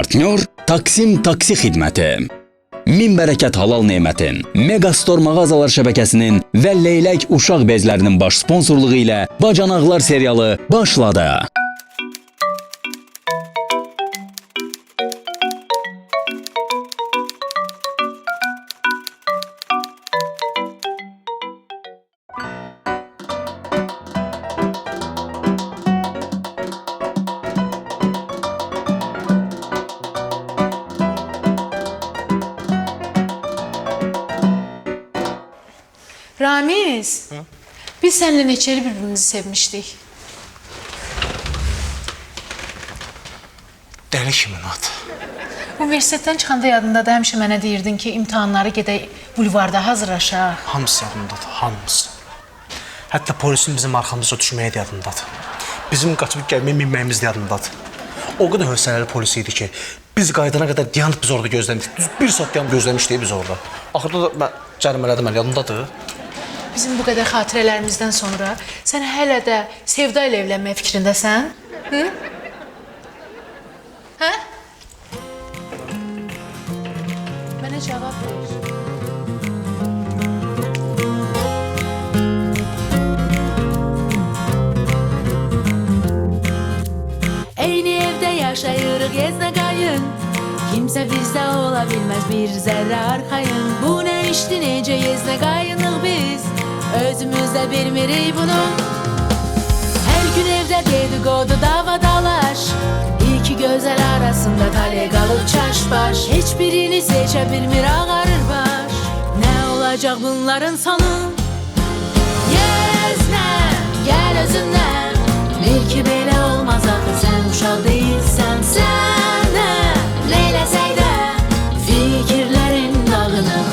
Partnyor Taksim Taksi Xidməti. Min bərəkət halal nemətin, Megastor mağazalar şəbəkəsinin və Leylək uşaq bezlərinin baş sponsorluğu ilə Bacanaqlar serialı başladı. Ramiz, biz seninle neçəli birbirimizi sevmişdik. Dəli kimin adı? Universitetdən çıxanda yadında da həmişə mənə deyirdin ki, imtahanları gedək bulvarda hazırlaşaq. Hamısı yadındadır, hamısı. Hətta polisin bizim arxamızda düşməyə də yadındadır. Bizim qaçıb gəlməyə minməyimiz də yadındadır. O qədər hövsələli polis idi ki, biz qaydana qədər dayanıb biz orada gözləmişdik. Düz bir saat dayanıb gözləmişdik biz orada. Axırda da mən cərimələdim, yadındadır. Bizim bu qədər xatirələrimizdən sonra sən hələ də Sevda ilə evlənmək fikrindəsən? Hı? Hə? Mənə cavab ver. Eyni evdə yaşayırıq yeznə qayın. Kimsə bizdə ola bilməz bir zərrə arxayın. Bu nə işdi necə yeznə qayınıq biz, özümüzdə bilmirik bunu. Hər gün evdə dedikodu dava dalaş, İki gözəl arasında tale qalıb çaş-baş. Heç birini seçə bilmir ağarır baş. Nə olacaq bunların sonu? Yeznə, gəl özündən. Bil ki belə olmaz axı, sən uşaq deyilsən. Sənə neyləsək də fikirlərin dağınıq.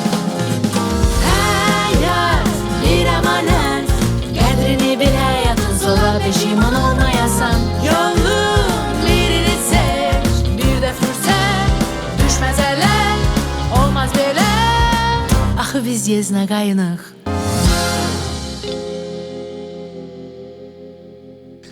Həyat bir əmanət, qədrini bil həyatın, sonra peşiman olmayasan. Yolun birini seç, bir də fürsət düşməz ələ, olmaz belə. Axı biz yeznə qayınıq.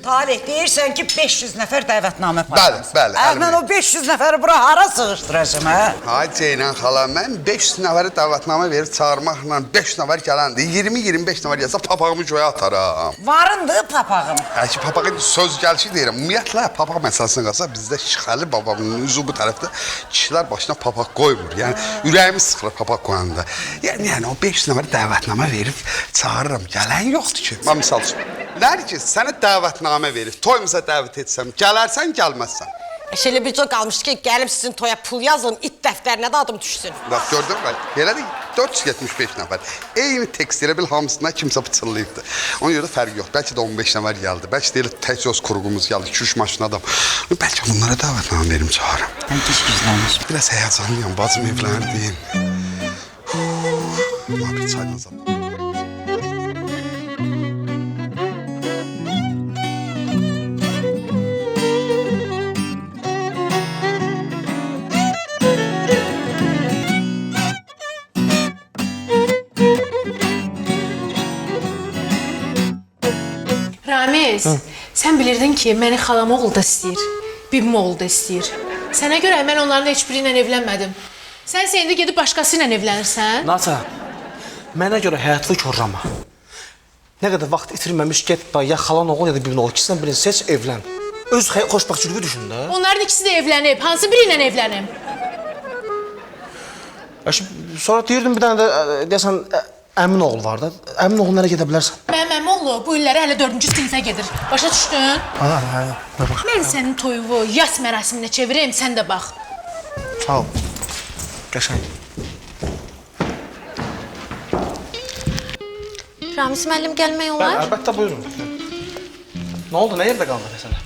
Talih, deyirsən ki 500 nəfər dəvətnamə paylansın. Bəli. Mən o 500 nəfəri bura hara sığışdıracağım, hə? Ay Ceylan xala, mən 500 nəfəri dəvətnamə verib çağırmaqla 5 nəfər gələndi. 20-25 nəfər gəlsə papağımı göyə ataram. Varındır papağım. Həki papağın söz gəlişi deyirəm. Ümumiyyətlə papaq məsələsində qalsa bizdə Şıxəli babamın üzü bu tərəfdə kişilər başına papaq qoymur. Yəni ürəyimi sıxılır papaq qoyanda. Yəni o 500 nəfəri dəvətnamə verib çağırıram. Gələn yoxdur ki. Mən misal üçün. Nədir ki, sənə dəvətnamə verib, toyumuza dəvət etsəm, gələrsən, gəlməzsən. Şöyle bir çok kalmıştı ki gelip sizin toya pul yazın, it defterine de adım düşsün. Bax, gördün mü? Belə də 475 nəfər. Eyni tekst elə bil hamısına kimsə pıçıllayıbdı. Ona görə də fərqi yox. Bəlkə də 15 nəfər gəldi. Bəlkə də elə tək öz kurğumuz gəldi, 2-3 maşın adam. Bəlkə bunlara dəvətnamə verim çağırım. Mən diş güzlənmiş. Biraz həyacanlıyam, bacım evləndiyim. Bir çaydan zaman. Ramiz, sən bilirdin ki, məni xalam oğul da istəyir, bibim oğul da istəyir. Sənə görə mən onların heç biri ilə evlənmədim. Sən indi gedib başqası ilə evlənirsən? Nata, mənə görə həyatını korlama. Nə qədər vaxt itirməmiş get, ya xalan oğul ya da bibin oğul, ikisindən birini seç, evlən. Öz xoşbaxtçılığı düşün də. Onların ikisi də evlənib, hansı biri ilə evlənim? Sonra deyirdim bir dənə də deyəsən əmin oğul var da. Əmin oğullara gedə bilərsən. Mənim əmi oğlu bu illəri hələ 4-cü sinifə gedir. Başa düşdün? Hə, bax. Mən sənin toyuvu yas mərasiminə çevireyim, sən də bax. Sağ ol. Qəşəng. Ramiz müəllim gelmək olar. Əlbəttə buyurun. Nə oldu, nə yerdə qaldı məsələ?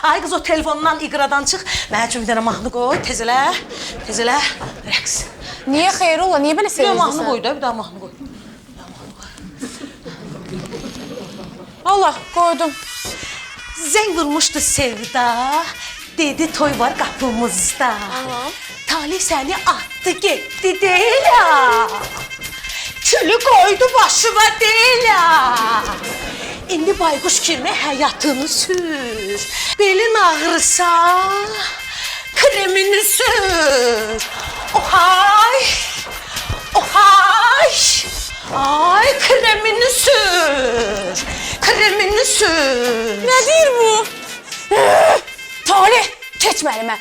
Ay qız, o telefonundan iqradan çıx. Mənə üçün bir dənə mahnı qoy, tez elə, rəqs. Niyə xeyir ola? Niyə belə Bir sevinirsən? mahnı qoy da, bir daha mahnı qoy. Allah, qoydum. Zəng vurmuşdu Sevda. Dedi toy var qapımızda. Talih səni attı getdi deyil ha. Külü koydu başıma değil ha. İndi bayquş kimi həyatını sür. Belin ağrısa kremini sür. Ohay! Ohay! Ay kremini sür. Kremini sür. Nə deyir bu? Talih, keçmə əlimə.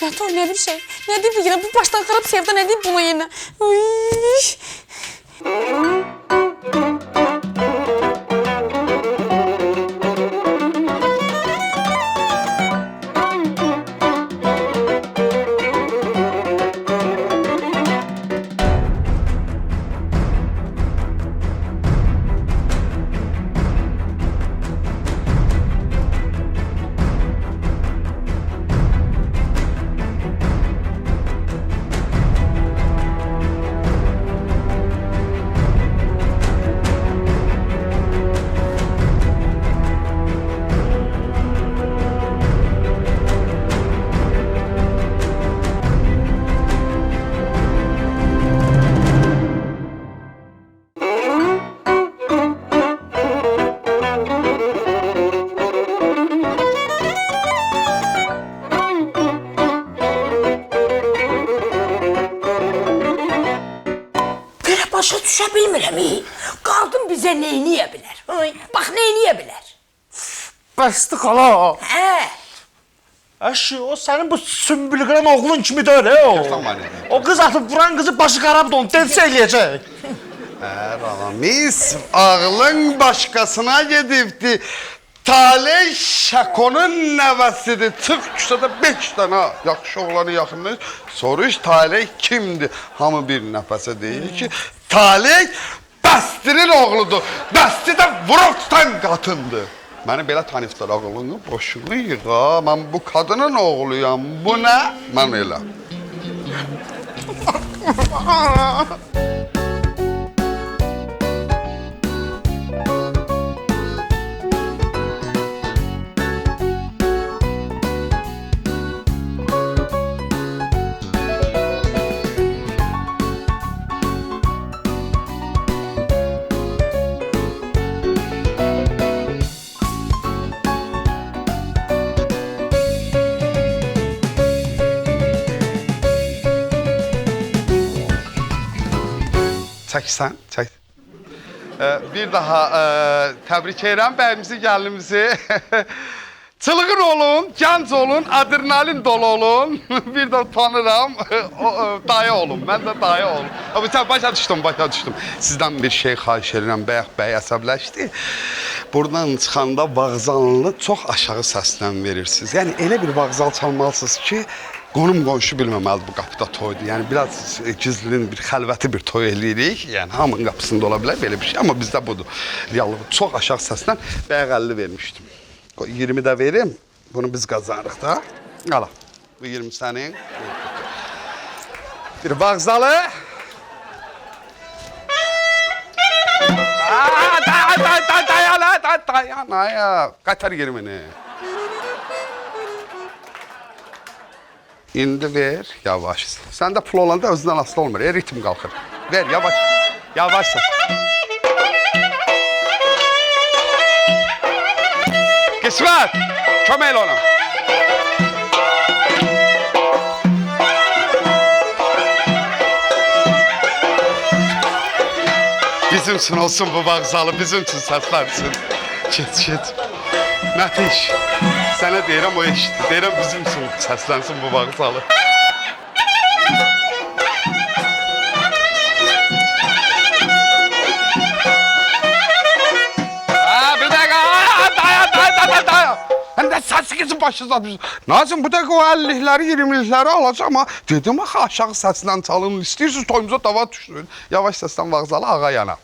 Ya Talih, nə bir şey? Nə deyib bu yenə? Bu başdan xarab Sevda nə deyib buna yenə? Uy. Başa düşə bilmirəm. Qadın bizə neyniyə bilər? Bax, neyniyə bilər? Bəsdi xala. Hə? Əşi, o sənin bu sümbülqıran oğlun kimi deyil, o. O qız atıb vuran qızı başı qarabdı, onu dənsə eləyəcək. Ramiz, ağlın başkasına gedibdi. Talih Şakonun nəvəsidir. Çıx küçədə 5 dənə yaxşı oğlanı yaxınlayır. Soruş Talih kimdir? Hamı bir nəfəsə deyir ki, Talih Bəstirin oğludur. Bəsti də vurub tutan qatındır. Məni belə tanıflar ağlını boşunu yığa. Mən bu kadının oğluyam. Bu nə? Mən elə. Çəksən, çək. Bir daha təbrik edirəm bəyimizi, gəlinimizi. Çılğın olun, gənc olun, adrenalin dolu olun. Bir də tanıram, dayı olun, mən də dayı olun. Başa düşdüm. Sizdən bir şey xahiş edirəm, bəy əsəbləşdi. Buradan çıxanda vağzalını çox aşağı səslə verirsiniz. Yəni elə bir vağzal çalmalısınız ki, qonum qonşu bilməməli bu qapıda toydur. Yəni biraz gizlinin bir xəlvəti bir toy eləyirik. Yəni hamının qapısında ola bilər belə bir şey, amma bizdə budur. Reallığı çox aşağı səslə bəyə 50 vermişdim. 20 də verim. Bunu biz qazanırıq da. Ala. Bu 20 sənin. Bir vağzalı. Dayan. Qatar 20'ni. İndi ver, yavaş. Səndə pul olanda özündən asılı olmur, ritm qalxır. Ver, yavaş. Yavaşsa. Qismət, kömək ona. Bizim üçün olsun bu vağzalı, bizim üçün səslənsin. Get. Mətiş, sənə deyirəm o eşitdi. Deyirəm bizim üçün səslənsin bu vağzalı. Bir dəqiqə, dayan. Həm də səsi keçin başınızdan. Nazım, bu dəqiqə o 50'ləri, 20'ləri alacaq amma dedim axı aşağı səslən çalın. İstəyirsiniz toyumuza dava düşsün. Yavaş səslən vağzalı ağa yana.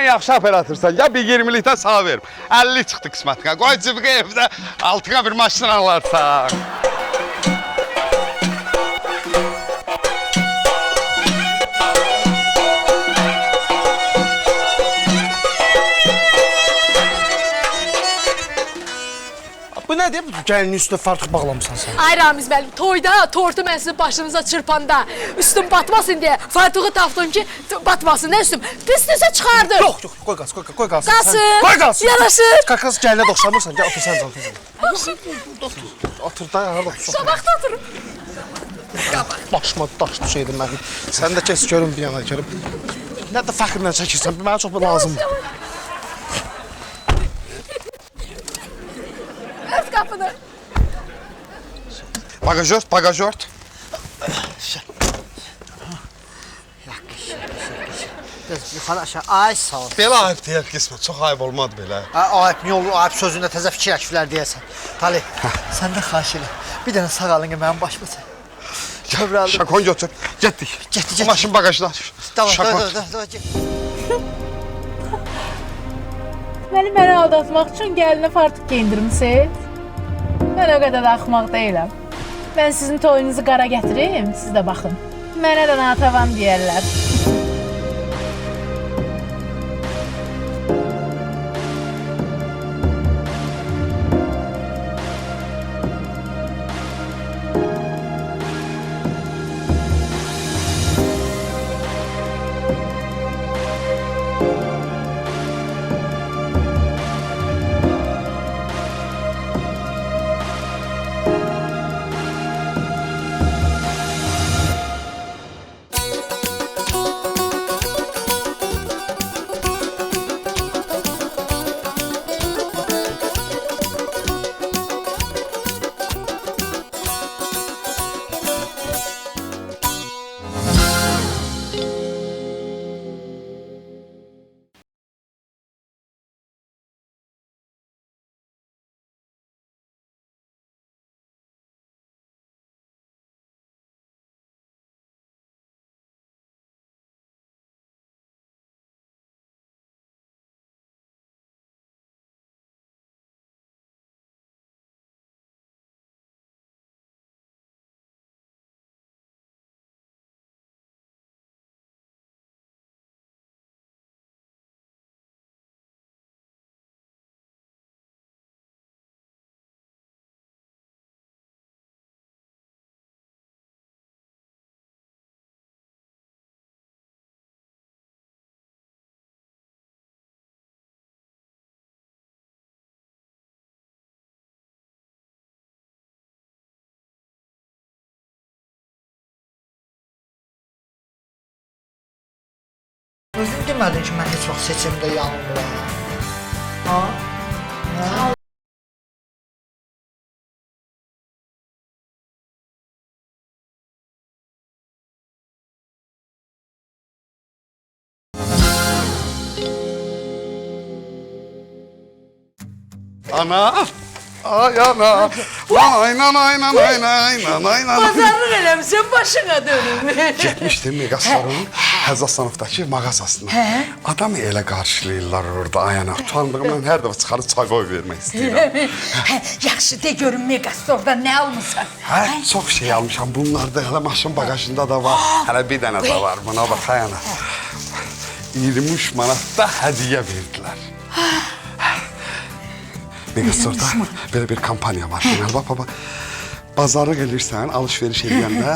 sən yaxşı operatorsan. Ya bir 20-likdən sağ verim. 50 çıxdı qismətinə. Qoy cibqə evdə altına bir maşın alarsan. Bu nədir? Bu gəlinin üstünə fartuq bağlamısan sən. Ay Ramiz müəllim, toyda tortu mən sizin başınıza çırpanda üstüm batmasın deyə fartuğu tapdım ki, batmasın da üstüm. Pis-pisə çıxardım. Yox, qoy qalsın, qoy qalsın. Qalsın. Qoy qalsın. Yaraşır. Kakası gəlinə doxşamırsan, gəl otur sən canım. Otur da, harada otur. Qabaqda oturum. Başıma daş düşəydim mənim. Sən də kes görüm bir yana görüm. Nə də fəxrlə çəkirsən, mənə çox lazımdır. Öz qapını. Bagajört, bagajört. Yuxarı aşağı, ay sağ ol. Belə ayıb deyək qismət, çox ayıb olmadı belə. Ayıb, niyə olur? Ayıb sözündə təzə fikir əkiflər deyəsən. Tali, səndə xahiş elə. Bir dənə sağalın mənim başıma sən. Kövrəldim. Şakon götür, getdik. Getdik. Maşın bagajda. Davay, get. Məni aldatmaq üçün gəlinə fartuq geyindirmisiniz? Mən o qədər də axmaq deyiləm. Mən sizin toyunuzu qara gətirim, siz də baxın. Mənə də natavan deyərlər. Özün demədin ki, mən heç vaxt seçimdə yanılmıram. Ha? Ana! Ay ana! Aynan aynan aynan aynan. Bazarlıq eləmişsən başına dönüm. Getmişdim Megastarın Həzza sınıfdakı mağazasına. Adamı elə qarşılayırlar orada ayana. Utandığımdan hər dəfə çıxarıb çay qoy vermək istəyirəm. Yaxşı de görüm Megastor'da nə almısan? Hə, çox şey almışam. Bunlar da hələ maşın bagajında da var. Hələ bir dənə də var. Buna bax ayana. 23 manatda hədiyyə verdilər. Megastor'da belə bir kampanya var. Bax, baba. Bazarlıq edirsən, alış-veriş edəndə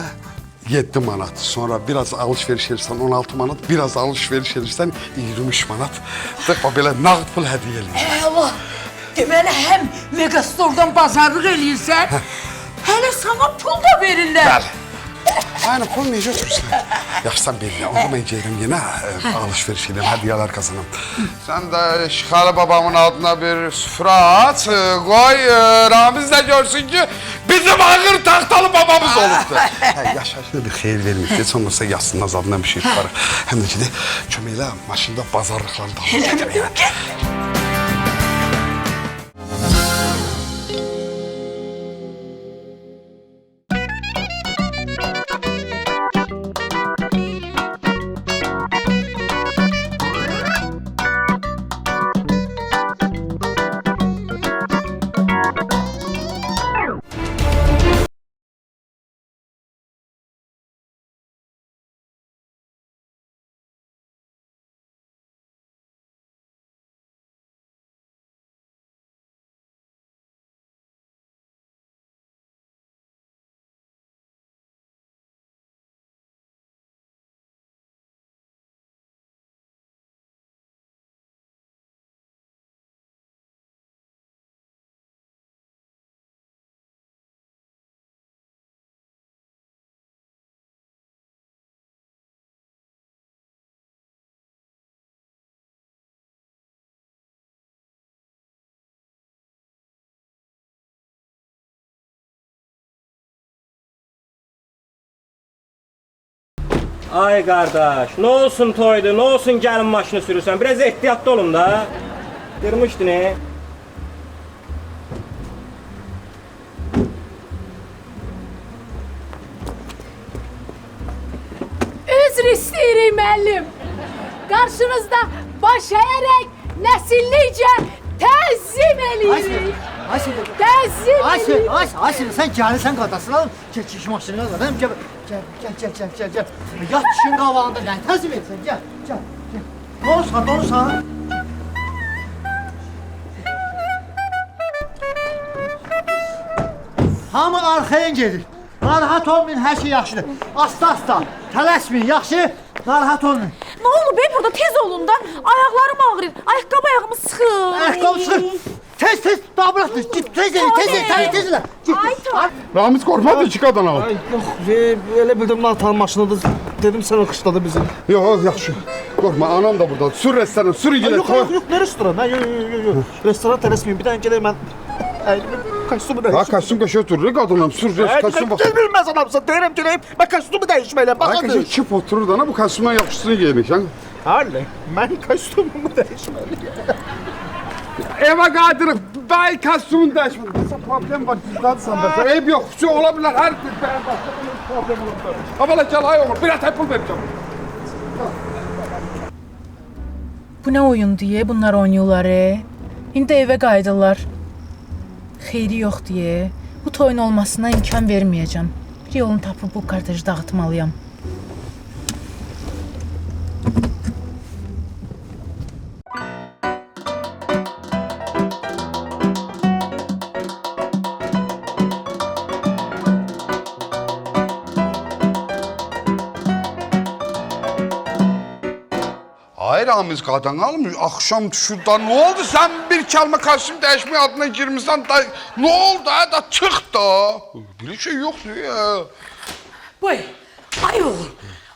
7 manat. Sonra biraz alış-veriş edirsən 16 manat. Biraz alış-veriş edirsən 23 manat. Bax, belə nağd pul hədiyyə edir. Allah! Deməli həm Megastor'dan bazarlıq eləyirsən, hələ sana pul da verirlər. Bəli. Aynen, pul necə götürürsən? Yaxşı, sən belli. Onu mən gedirəm yenə alış-veriş edəm, hədiyyələr qazanam. Sən də Şıxalı babamın adına bir süfrə aç, qoy, Ramiz də görsün ki, bizim ağır taxtalı babamız olubdur. Yaşayışına bir xeyir vermir. Heç olmasa yazsın azadından bir şey tutarıq. Həm də ki də köməklə maşında bazarlıqlarını da alır gətirək. Ay qardaş, nə olsun toydu, nə olsun gəlin maşını sürürsən? Biraz ehtiyatlı olun da. Qırmışdı ne? Üzr istəyirəm müəllim. Qarşınızda baş əyərək nəsillicə təzim eləyirik. Təzim Ayşe, sen gelirsen kadasın alın. Çekiş maşını kadar. Gel. Yat kişinin kavağında ne? Tezim et sen, gel. Doğrusan. Hamı arkaya gedir. Narahat olmayın, her şey yaxşıdır. Asta, tələsməyin, yaxşı? Narahat olmayın. Ne olur be burada tez olun da. Ayaklarım ağrır. Ayakkabı sıkır. Ayakkabı sıkır. Tez, daha bıraktır. Git, tez elə. Ramiz qorxmadı ki qadın al. Ay yox, elə bildim Natan maşınıdır. Dedim sən alqışladı bizi. Yox, yaxşı. Qorxma, anam da burdadır. Sür restoran, sür gidelim. Yox, nə restoran? Yox. Restoran tələsməyin. Bir dənə gələk mən kostyumu Ha, dəyişim. kostyum qəşəng durur, qadınım. Sür kostyum bax. Bilməz adamsan, deyirəm gələyim. Mən kostyumu dəyişməliyəm. Ay, Baxın. qəşəng kip oturur da, bu kostyumdan yaxşısını geyinmişsən. Harlı, mən kostyumumu dəyişməliyəm. Eva qadirıq, bəy kostyumun dəyişmədi. Nəsə problem var, cüzdadırsan da. Eyb yox, şu ola bilər, hər bir bəyə başqa bir problem ola bilər. Avala gəl, ay oğul, bir ətək pul verəcəm. Bu nə oyun deyə bunlar oynayırlar. İndi evə qayıdırlar. Xeyri yox deyə bu toyun olmasına imkan verməyəcəm. Bir yolunu tapıb bu kartejı dağıtmalıyam. Ay Ramiz qadın almır, axşam düşür da, nə oldu? Sən bir kəlmə kostyum dəyişmək adına girmişsən da, nə oldu? Da çıx da. Bir şey yoxdur ya. Boy, ay oğul.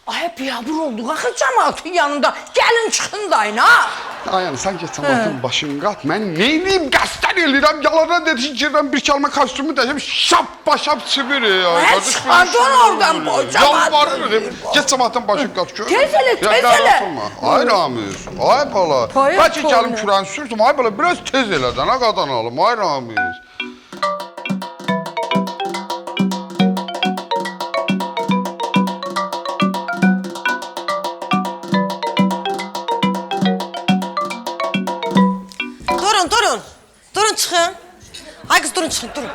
Ay biabır olduk axı cəmaatın yanında. Gəlin çıxın dayın ha. Ay yəni, sən geç cəmaatın başını qat. Mən neyliyim, qəsdən eləyirəm, yalandan dedi ki, ben bir kəlmə kostyumu dəyişəm, şap çivir ya. Ay, çıxardın oradan bu cəmaatı. Yalvarırım, geç cəmaatın başını qat. Tez elə. Ay Ramiz, ay bala. Bəlkə gəlim kürəni sürdüm, ay bala, biraz tez elədən, ha qadan alım, ay Ramiz. Durun çıxın. Ay qız durun çıxın, durun.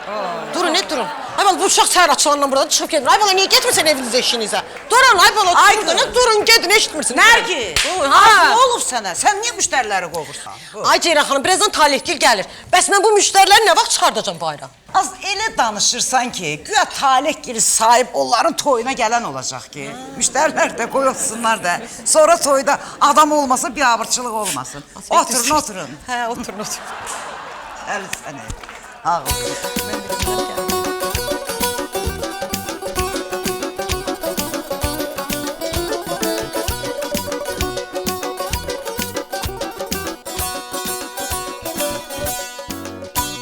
Durun, ne durun? Ay bala bu uşaq səhər açılandan buradan çıxıb gedin. Ay bala niyə getmirsən evinizə, işinizə? Durun, ay bala, durun, ne durun, gedin, eşitmirsin. Nərgiz, Ha. ne olub sənə? Sən niyə müştəriləri qovursan? Ay Ceyran xanım, birazdan Talihgil gəlir. Bəs mən bu müştəriləri nə vaxt çıxardacam bayra? Az elə danışırsan ki, güya Talihgil sahib onların toyuna gələn olacaq ki. Müştərilər də qoyulsunlar da. Sonra toyda adam olmasa bir abırçılıq olmasın. Oturun. Hə, oturun. Əli sənə. Ağılsın. Mən bilmirəm ki.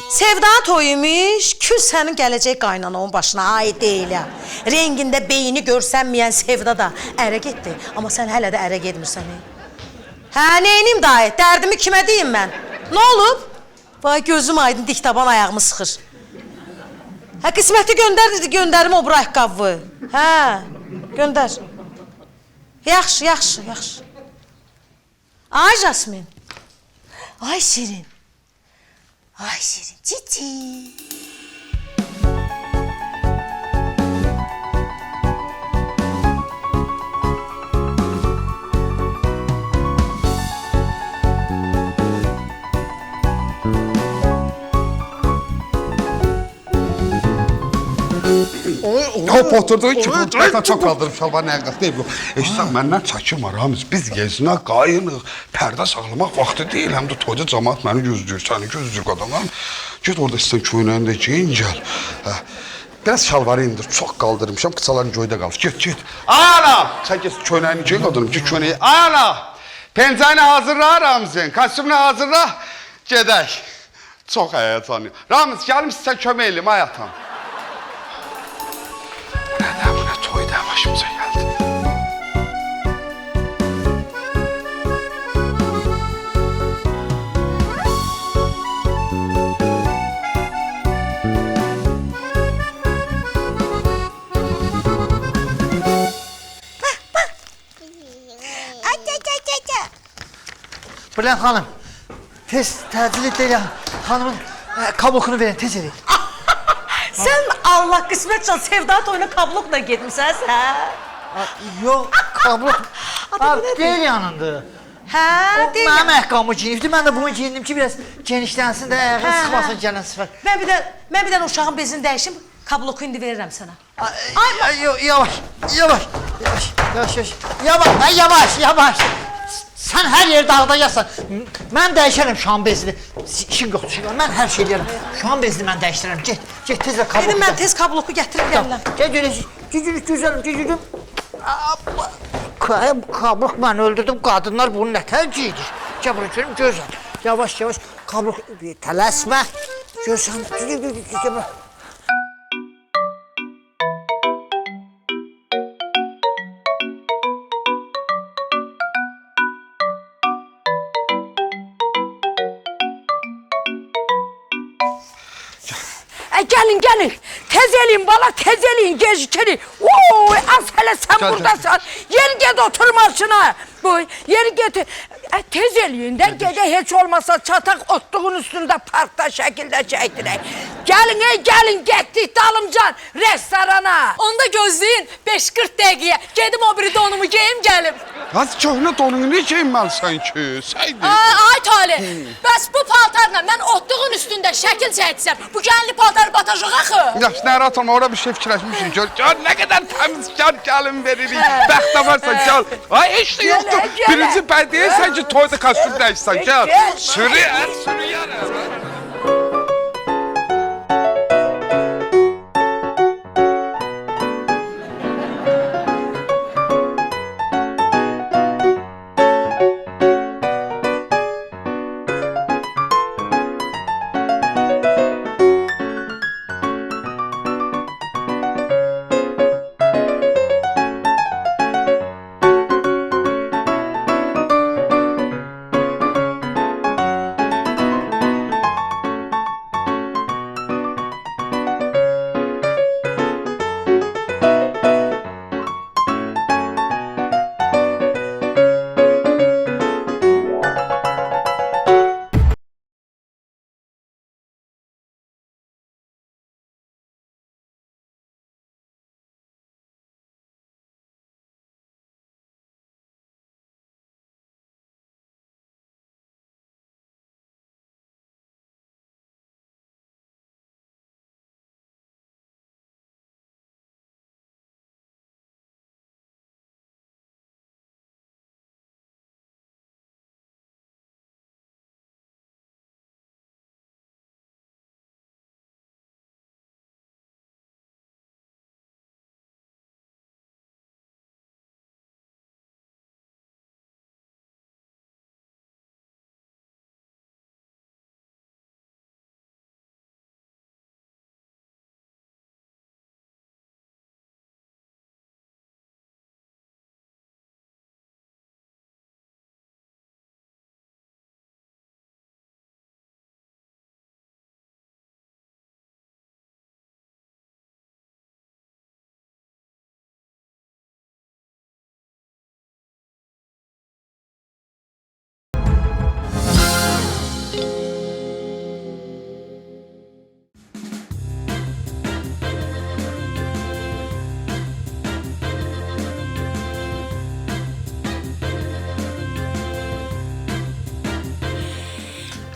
Sevda toyuymuş, kül sənin gələcək qaynananın başına aid deyil ya. Rengində beyni görsənməyən Sevda da ərə getdi. Amma sən hələ də ərə getmirsən. Hə, neynim dayı, dərdimi kimə deyim mən? Nə olub? Vay, gözüm aydın, dik taban ayağımı sıxır. Hə, qisməti göndər dedi, göndərim o bura ayaqqabı. Hə, göndər. Yaxşı. Ay Jasmin. Ay Şirin. Ay Şirin, cici. Hop oturduğu ki, bu çok kaldırıp şalvarın ayakkabı deyib. Eşitsən, məndən çəkim var, Ramiz. Biz gezinə qayınıq, pərdə sağlamaq vaxtı deyil. Həm də toyda cəmaat məni gözləyir, səni gözləyir qadınlar. Get orada istən köynəyində giyin, gəl. Biraz şalvarı indir, çox qaldırmışam, qıçaların göydə qalır. Get. Ay ana! Sən get köynəyini giyin qadınım, get köynəyi. Ay ana! Pencəyini hazırla Ramizin, kostyumunu hazırla, gedək. Çox həyəcanlı. Ramiz, gəlim sizə kömək eləyim, ay atam. Nədən bu nə toyda başımıza gəldi? Nurlan xanım, tez təcil et elə xanımın kablokunu verin, tez edin. Sən Allah qismətcan Sevda toyuna kablokla getmisən sən? Yox, kablok deyil yanındır. Hə, deyil. Mənim ayaqqabımı giyinibdi, mən də bunu giyindim ki, biraz genişlənsin də, ayağını sıxmasın gələn səfər. Mən bir dənə uşağın bezini dəyişim, kabloku indi verirəm sənə. Yavaş. Sən hər yeri dağda yazsan, mən dəyişərəm şam bezini. İşin yoxdur, mən hər şey eləyərəm. Şam bezini mən dəyişdirərəm, get tez və kabloku. Mən tez kabloku gətirib gəlirəm. Gəl, kablok mən öldürdüm, qadınlar bunu nətər giydir? Gəl bura görüm, gözəm. Yavaş, kablok, tələsmə. Görsən, gəl. Gelin. Tez eləyin bala, tez eləyin, gecikirik. Oy, az hələ sən buradasan. Yeri get otur maşına. Yeri get. Tez eləyin də, gecə heç olmasa çataq otluğun üstündə parkda şəkildə çəkdirək. Gəlin, getdik dalımcan restorana. Onda gözləyin 5-40 dəqiqəyə. Gedim o biri donumu geyim gəlim. Az köhnə donunu niyə geyinməlisən ki? Səydi. Ay Tale, bəs bu paltarla mən otluğun üstündə şəkil çəksəm, bu gəlini paltarı batacaq axı. Yaxşı, narahat olma, orada bir şey fikirləşmişsin. Gör, nə qədər təmizkar gəlin veririk. Bəxtə varsa gəl. Ay, heç də yoxdur. Birinci bərdiyəsən ki, toyda kostyum dəyişsən, gəl. Sürü yarə.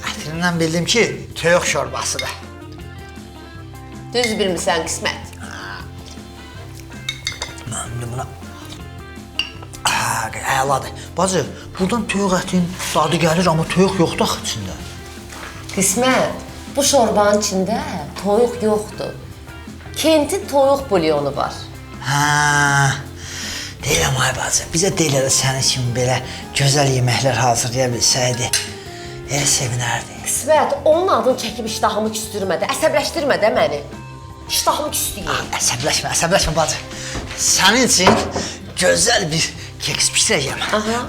Ətindən bildim ki, toyuq şorbasıdır. Düz bilmirsən qismət. Mən buna... Əladır. Bacı, buradan toyuq ətin dadı gəlir, amma toyuq yoxdur axı içində. Qismət, bu şorbanın içində toyuq yoxdur. Kentin toyuq bulyonu var. Deyiləm ay bacı, bizə deyilə də sənin kimi belə gözəl yeməklər hazırlaya bilsəydi, elə sevinərdi. Qismət, onun adını çəkib iştahımı küstürmə də, əsəbləşdirmə də məni. İştahımı küstürmə. Əsəbləşmə bacı. Sənin üçün gözəl bir keks pişirəcəm.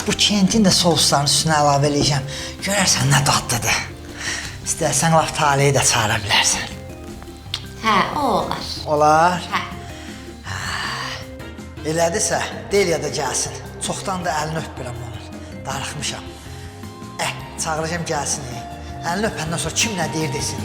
Bu kentin də sousların üstünə əlavə eləyəcəm. Görərsən nə dadlıdır. İstərsən laf taleyi də çağıra bilərsən. Hə, o olar. Olar? Hə. Elədirsə, Deliya da gəlsin. Çoxdan da əlini öpmürəm onun. Darıxmışam. Çağıracağım gəlsin. Əlini öpəndən sonra kim nə deyir desin.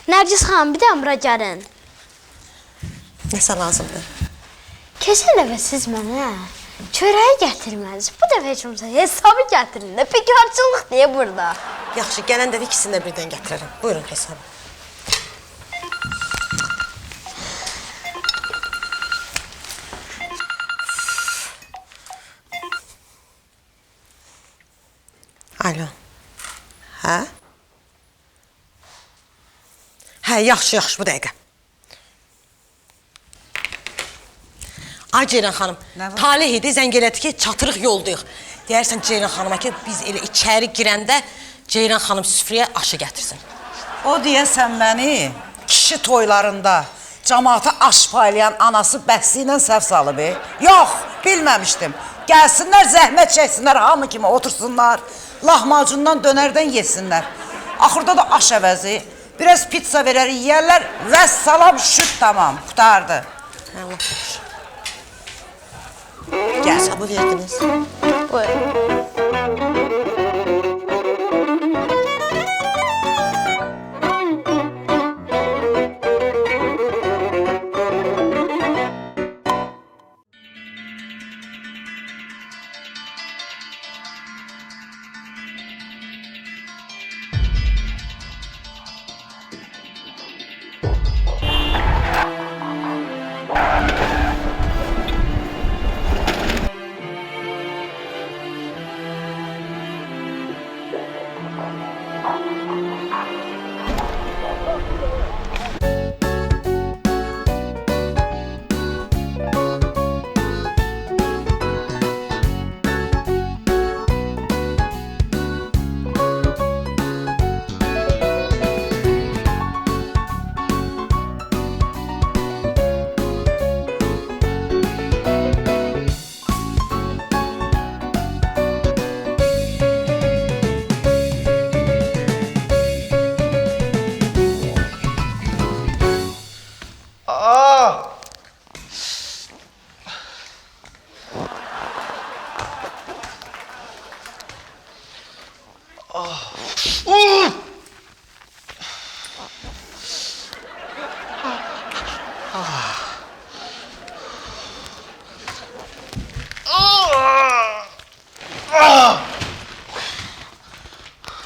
Nərgiz xanım, bir də bura gəlin. Nəsə lazımdır? Keçən dəfə siz mənə çörəyi gətirmədiniz. Bu dəfə heç olmasa hesabı gətirin də. Bekarçılıq deyə burada. Yaxşı, gələn dəfə ikisini də birdən gətirərəm. Buyurun hesabı. Alo. Hə? Hə, yaxşı, bu dəqiqə. Ay Ceyran xanım, Talih idi, zəng elədi ki, çatırıq yoldayıq. Deyərsən Ceyran xanıma ki, biz elə içəri girəndə Ceyran xanım süfrəyə aşı gətirsin. O deyəsən məni kişi toylarında cəmaata aş paylayan anası bəhsi ilə səhv salıb. Yox, bilməmişdim. Gəlsinlər, zəhmət çəksinlər, hamı kimi otursunlar. Lahmacundan, dönərdən yesinlər. Axırda da aş əvəzi. Biraz pizza verər, yiyərlər və salam şüt tamam, qutardı. Allah bilir. Hesabı verdiniz. Buyurun.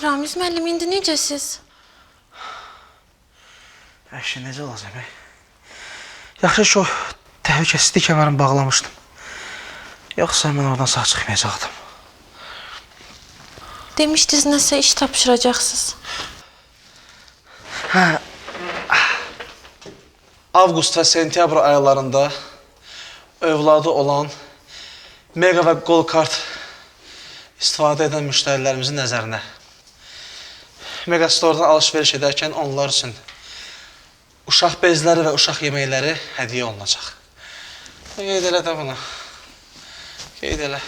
Ramiz müəllim, indi necəsiz? Əşi, necə olacaq, bəy? Yaxşı ki, o təhlükəsizlik kəmərini bağlamışdım. Yoxsa mən oradan sağ çıxmayacaqdım. Demişdiniz, nəsə iş tapşıracaqsınız. Hə, avqust və sentyabr aylarında övladı olan mega və gol kart istifadə edən müştərilərimizin nəzərinə Megastordan alış-veriş edərkən onlar üçün uşaq bezləri və uşaq yeməkləri hədiyyə olunacaq. Qeyd elə də bunu. Qeyd elə.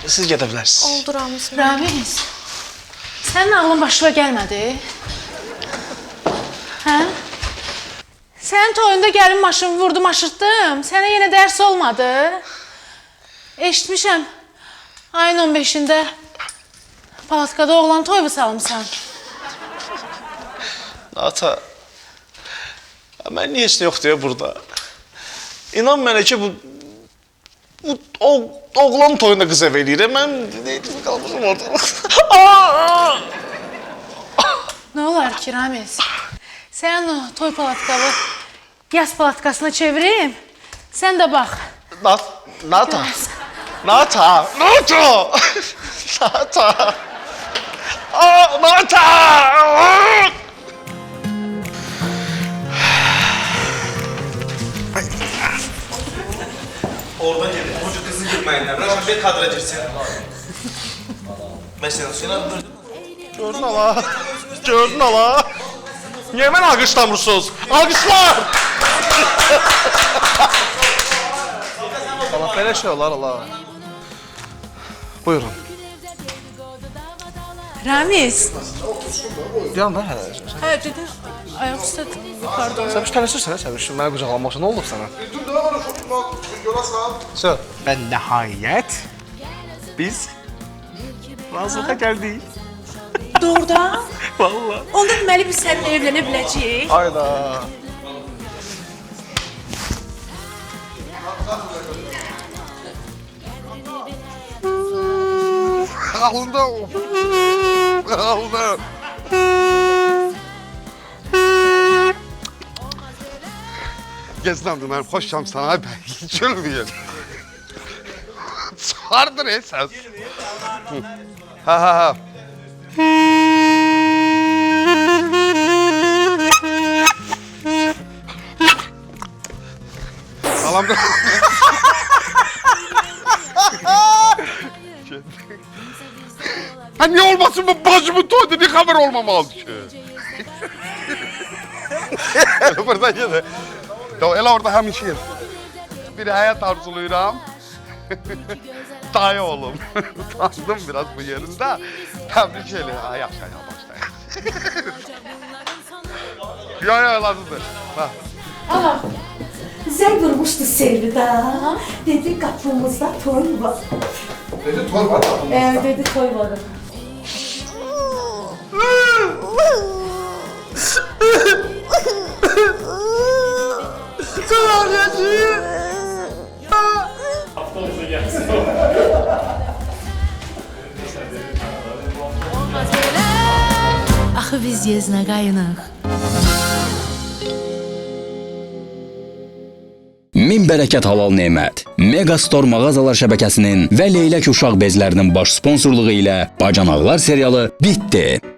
Siz gedə bilərsiniz. Oldu Ramiz. Ramiz, sənin ağlın başına gəlmədi? Hə? Sənin toyunda gəlin maşını vurdum, aşırtdım. Sənə yenə dərs olmadı. Eşitmişəm, ayın 15-də palatkada oğlan toyvu salmışsan. Ata, mən niyə heç nə yoxdur ya burada? İnan mənə ki, bu oğlan toyunda qız ev eləyir. Mən neydim qalmışım orada. Nə olar ki, Ramiz? Sən o toy palatkalı yaz palatkasına çevireyim. Sən də bax. Nata. Nata. Oradan gelin. Hoca kızı geliyor. gülməyinlər. Raşan bir kadra girsin. Mesela Sinan Gördün ala. Gördün ala. Niye mən alqışlamırsınız? Alqışlar! Allah belə şey olar Allah. Buyurun. Ramiz. Yan da hələ. Hə, dedim, ayaq üstə yuxarıda. Sən bir tələsirsən, sən bir mənə qucaqlanmaq üçün nə olub sənə? Sən, və nəhayət biz razılığa gəldik. Doğrudan? Vallahi. Onda deməli biz səninlə evlənə biləcəyik. Hayda. Aldı. Aldı. Gezdim ben hoşçam sana ben hiç ölmeyeyim. Çağırdır esas. Ha ha ha. Salam da. Ha niye olmasın bu bacımın toyda ne haber olmamalı ki? Buradan yedi. Elə orada həmişə bir həyat arzuluyuram. Dayı oğlum. Utandım biraz bu yerində. Təbrik elə. Yaxşı, başlayın. Ya, lazımdır. Bax. Ana, zəng vurmuşdu Selvidə. Dedi qapımızda toy var. Dedi toy var mı? Dedi toy var. Olmaz belə. Axı biz yeznə qayınıq. Min bərəkət halal nemət. Megastore mağazalar şəbəkəsinin və Leylək uşaq bezlərinin baş sponsorluğu ilə Bacanaqlar serialı bitdi.